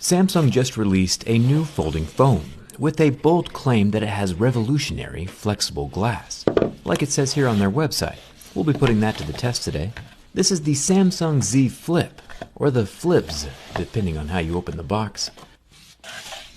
Samsung just released a new folding phone with a bold claim that it has revolutionary flexible glass, like it says here on their website. We'll be putting that to the test today. This is the Samsung Z Flip, or the Flips, depending on how you open the box.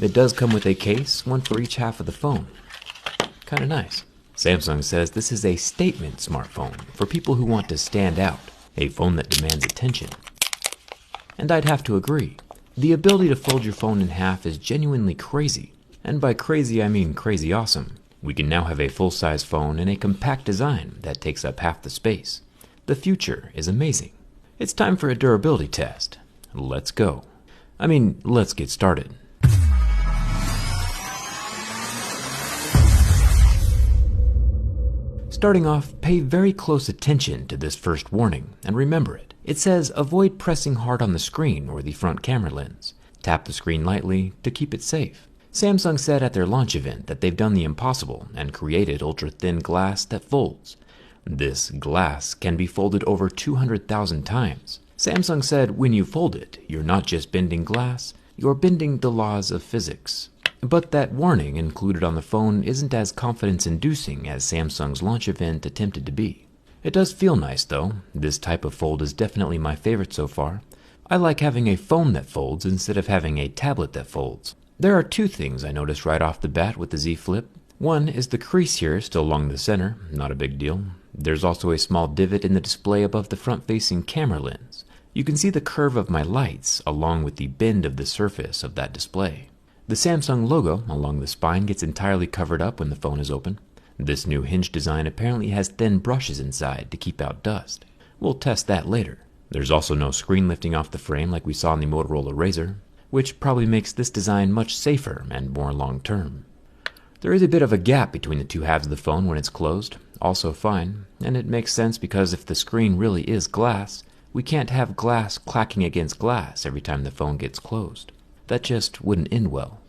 It does come with a case, one for each half of the phone. Kinda nice. Samsung says this is a statement smartphone for people who want to stand out, a phone that demands attention. And I'd have to agree. The ability to fold your phone in half is genuinely crazy. And by crazy, I mean crazy awesome. We can now have a full-size phone in a compact design that takes up half the space. The future is amazing. It's time for a durability test. Let's go. Let's get started. Starting off, pay very close attention to this first warning, and remember it. It says, avoid pressing hard on the screen or the front camera lens. Tap the screen lightly to keep it safe. Samsung said at their launch event that they've done the impossible and created ultra-thin glass that folds. This glass can be folded over 200,000 times. Samsung said when you fold it, you're not just bending glass, you're bending the laws of physics. But that warning included on the phone isn't as confidence-inducing as Samsung's launch event attempted to be. It does feel nice though. This type of fold is definitely my favorite so far. I like having a phone that folds instead of having a tablet that folds. There are two things I noticed right off the bat with the Z Flip. One is the crease here still along the center, not a big deal. There's also a small divot in the display above the front-facing camera lens. You can see the curve of my lights along with the bend of the surface of that display. The Samsung logo along the spine gets entirely covered up when the phone is open. This new hinge design apparently has thin brushes inside to keep out dust. We'll test that later. There's also no screen lifting off the frame like we saw in the Motorola Razr, which probably makes this design much safer and more long-term. There is a bit of a gap between the two halves of the phone when it's closed, also fine, and it makes sense because if the screen really is glass, we can't have glass clacking against glass every time the phone gets closed. That just wouldn't end well.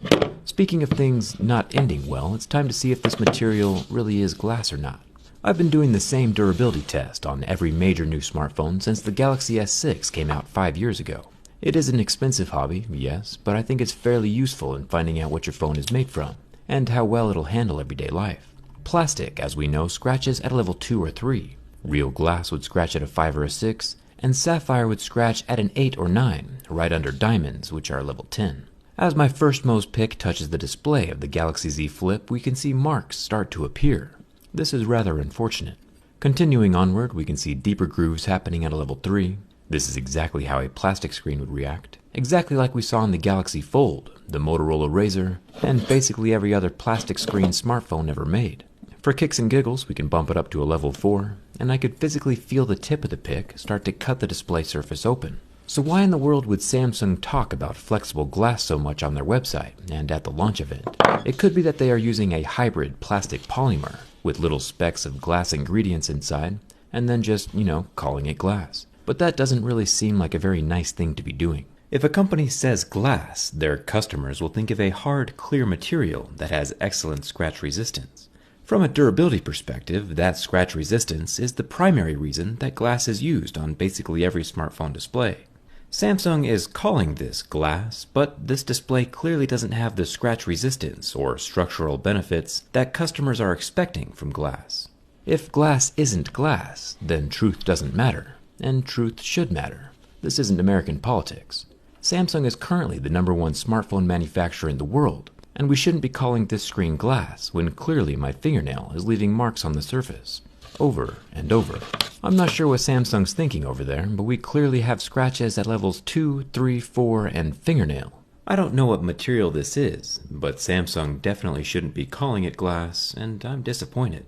Speaking of things not ending well, it's time to see if this material really is glass or not. I've been doing the same durability test on every major new smartphone since the Galaxy S6 came out 5 years ago. It is an expensive hobby, yes, but I think it's fairly useful in finding out what your phone is made from, and how well it'll handle everyday life. Plastic, as we know, scratches at a level 2 or 3. Real glass would scratch at a 5 or a 6, and sapphire would scratch at an 8 or 9, right under diamonds, which are level 10. As my firstmost pick touches the display of the Galaxy Z Flip, we can see marks start to appear. This is rather unfortunate. Continuing onward, we can see deeper grooves happening at a level 3. This is exactly how a plastic screen would react. Exactly like we saw in the Galaxy Fold, the Motorola Razr, and basically every other plastic screen smartphone ever made. For kicks and giggles, we can bump it up to a level 4, and I could physically feel the tip of the pick start to cut the display surface open. So why in the world would Samsung talk about flexible glass so much on their website and at the launch event? It could be that they are using a hybrid plastic polymer with little specks of glass ingredients inside, and then just, calling it glass. But that doesn't really seem like a very nice thing to be doing. If a company says glass, their customers will think of a hard, clear material that has excellent scratch resistance. From a durability perspective, that scratch resistance is the primary reason that glass is used on basically every smartphone display. Samsung is calling this glass, but this display clearly doesn't have the scratch resistance or structural benefits that customers are expecting from glass. If glass isn't glass, then truth doesn't matter, and truth should matter. This isn't American politics. Samsung is currently the #1 smartphone manufacturer in the world, and we shouldn't be calling this screen glass when clearly my fingernail is leaving marks on the surface, over and over. I'm not sure what Samsung's thinking over there, but we clearly have scratches at levels 2, 3, 4, and fingernail. I don't know what material this is, but Samsung definitely shouldn't be calling it glass, and I'm disappointed.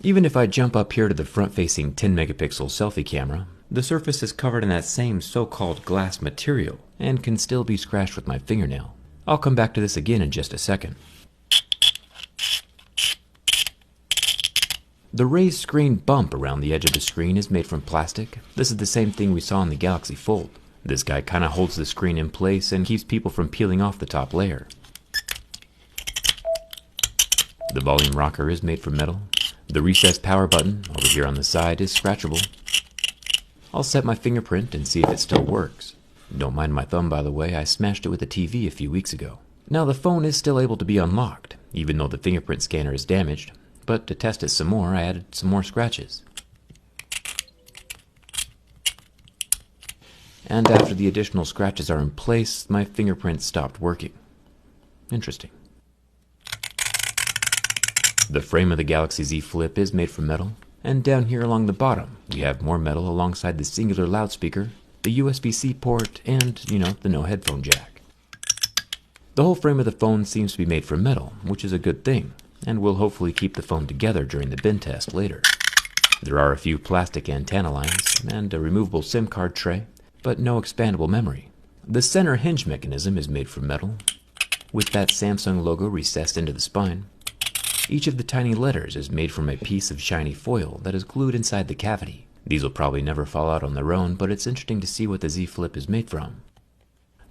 Even if I jump up here to the front-facing 10-megapixel selfie camera, the surface is covered in that same so-called glass material, and can still be scratched with my fingernail. I'll come back to this again in just a second. The raised screen bump around the edge of the screen is made from plastic. This is the same thing we saw in the Galaxy Fold. This guy kinda holds the screen in place and keeps people from peeling off the top layer. The volume rocker is made from metal. The recessed power button over here on the side is scratchable. I'll set my fingerprint and see if it still works. Don't mind my thumb, by the way, I smashed it with a TV a few weeks ago. Now the phone is still able to be unlocked, even though the fingerprint scanner is damaged, but to test it some more, I added some more scratches. And after the additional scratches are in place, my fingerprint stopped working. Interesting. The frame of the Galaxy Z Flip is made from metal, and down here along the bottom, we have more metal alongside the singular loudspeaker, the USB-C port, and, the no headphone jack. The whole frame of the phone seems to be made from metal, which is a good thing, and will hopefully keep the phone together during the bin test later. There are a few plastic antenna lines, and a removable SIM card tray, but no expandable memory. The center hinge mechanism is made from metal, with that Samsung logo recessed into the spine. Each of the tiny letters is made from a piece of shiny foil that is glued inside the cavity. These will probably never fall out on their own, but it's interesting to see what the Z Flip is made from.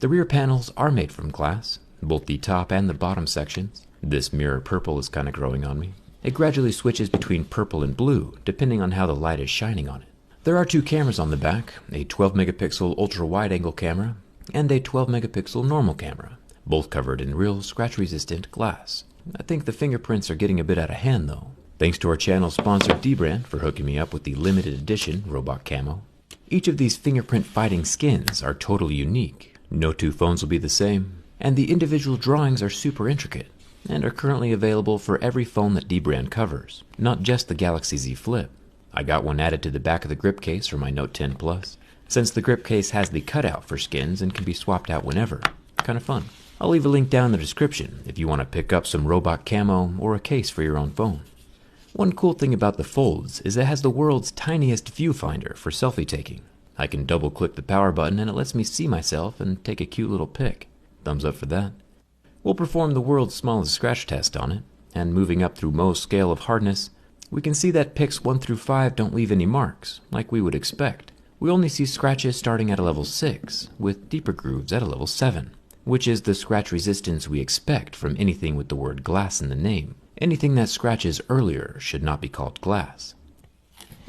The rear panels are made from glass, both the top and the bottom sections. This mirror purple is kind of growing on me. It gradually switches between purple and blue, depending on how the light is shining on it. There are two cameras on the back, a 12 megapixel ultra wide angle camera, and a 12 megapixel normal camera, both covered in real scratch resistant glass. I think the fingerprints are getting a bit out of hand though. Thanks to our channel sponsor Dbrand for hooking me up with the limited edition robot camo. Each of these fingerprint fighting skins are totally unique. No two phones will be the same, and the individual drawings are super intricate, and are currently available for every phone that Dbrand covers, not just the Galaxy Z Flip. I got one added to the back of the grip case for my Note 10 Plus, since the grip case has the cutout for skins and can be swapped out whenever. Kind of fun. I'll leave a link down in the description if you want to pick up some robot camo or a case for your own phone. One cool thing about the Folds is it has the world's tiniest viewfinder for selfie taking. I can double click the power button and it lets me see myself and take a cute little pic. Thumbs up for that. We'll perform the world's smallest scratch test on it, and moving up through Mohs scale of hardness, we can see that pics 1 through 5 don't leave any marks, like we would expect. We only see scratches starting at a level 6, with deeper grooves at a level 7. Which is the scratch resistance we expect from anything with the word glass in the name. Anything that scratches earlier should not be called glass.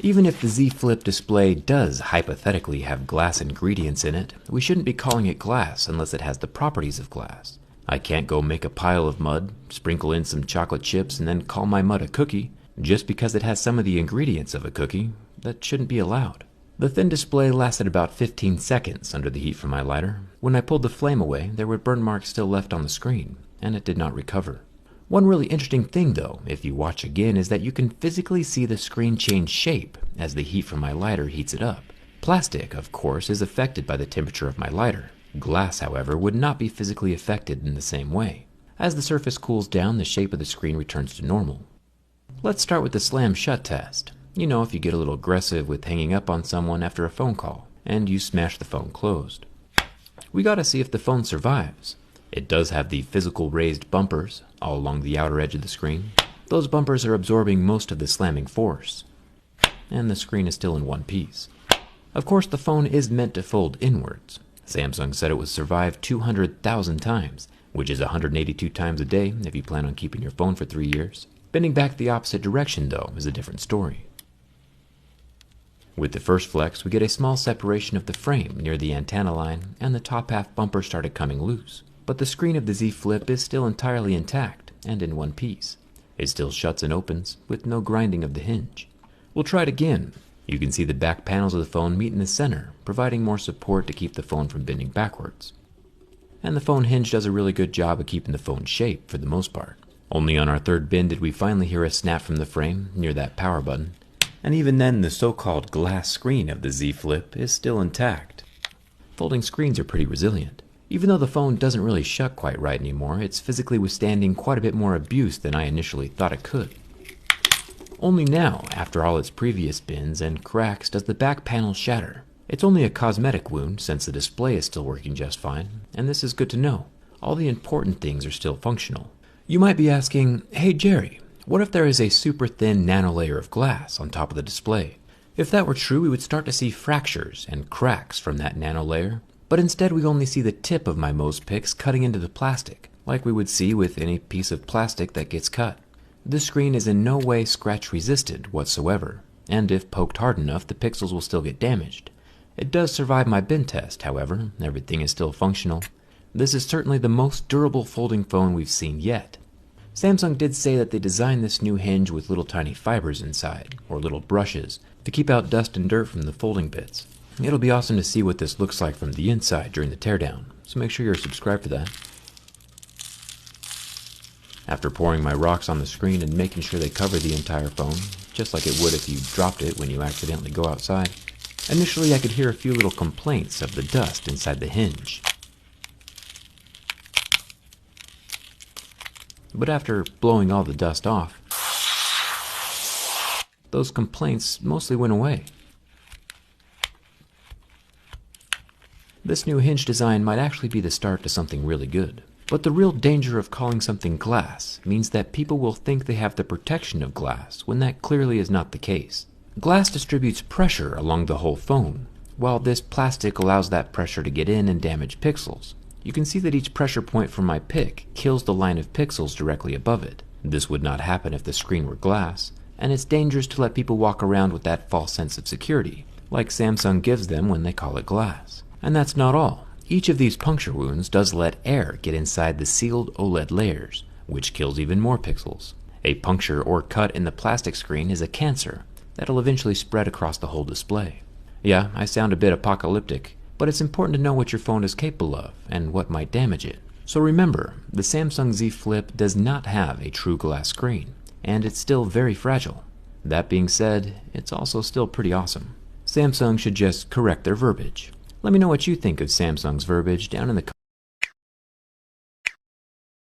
Even if the Z Flip display does hypothetically have glass ingredients in it, we shouldn't be calling it glass unless it has the properties of glass. I can't go make a pile of mud, sprinkle in some chocolate chips, and then call my mud a cookie, just because it has some of the ingredients of a cookie. That shouldn't be allowed. The thin display lasted about 15 seconds under the heat from my lighter. When I pulled the flame away, there were burn marks still left on the screen, and it did not recover. One really interesting thing though, if you watch again, is that you can physically see the screen change shape as the heat from my lighter heats it up. Plastic, of course, is affected by the temperature of my lighter. Glass, however, would not be physically affected in the same way. As the surface cools down, the shape of the screen returns to normal. Let's start with the slam shut test. You know, if you get a little aggressive with hanging up on someone after a phone call, and you smash the phone closed. We gotta see if the phone survives. It does have the physical raised bumpers all along the outer edge of the screen. Those bumpers are absorbing most of the slamming force, and the screen is still in one piece. Of course, the phone is meant to fold inwards. Samsung said it would survive 200,000 times, which is 182 times a day if you plan on keeping your phone for 3 years. Bending back the opposite direction, though, is a different story. With the first flex, we get a small separation of the frame near the antenna line, and the top half bumper started coming loose. But the screen of the Z Flip is still entirely intact and in one piece. It still shuts and opens, with no grinding of the hinge. We'll try it again. You can see the back panels of the phone meet in the center, providing more support to keep the phone from bending backwards. And the phone hinge does a really good job of keeping the phone shape for the most part. Only on our third bend did we finally hear a snap from the frame near that power button. And even then, the so-called glass screen of the Z Flip is still intact. Folding screens are pretty resilient. Even though the phone doesn't really shut quite right anymore, it's physically withstanding quite a bit more abuse than I initially thought it could. Only now, after all its previous bends and cracks, does the back panel shatter. It's only a cosmetic wound since the display is still working just fine, and this is good to know. All the important things are still functional. You might be asking, hey Jerry, what if there is a super thin nano layer of glass on top of the display? If that were true, we would start to see fractures and cracks from that nano layer, but instead we only see the tip of my Mohs pics cutting into the plastic, like we would see with any piece of plastic that gets cut. This screen is in no way scratch resistant whatsoever, and if poked hard enough, the pixels will still get damaged. It does survive my bin test, however. Everything is still functional. This is certainly the most durable folding phone we've seen yet. Samsung did say that they designed this new hinge with little tiny fibers inside, or little brushes, to keep out dust and dirt from the folding bits. It'll be awesome to see what this looks like from the inside during the teardown, so make sure you're subscribed for that. After pouring my rocks on the screen and making sure they cover the entire phone, just like it would if you dropped it when you accidentally go outside, initially I could hear a few little complaints of the dust inside the hinge. But after blowing all the dust off, those complaints mostly went away. This new hinge design might actually be the start to something really good. But the real danger of calling something glass means that people will think they have the protection of glass when that clearly is not the case. Glass distributes pressure along the whole phone, while this plastic allows that pressure to get in and damage pixels. You can see that each pressure point from my pick kills the line of pixels directly above it. This would not happen if the screen were glass, and it's dangerous to let people walk around with that false sense of security, like Samsung gives them when they call it glass. And that's not all. Each of these puncture wounds does let air get inside the sealed OLED layers, which kills even more pixels. A puncture or cut in the plastic screen is a cancer that'll eventually spread across the whole display. Yeah, I sound a bit apocalyptic, but it's important to know what your phone is capable of and what might damage it. So remember, the Samsung Z Flip does not have a true glass screen, and it's still very fragile. That being said, it's also still pretty awesome. Samsung should just correct their verbiage. Let me know what you think of Samsung's verbiage down in the comments.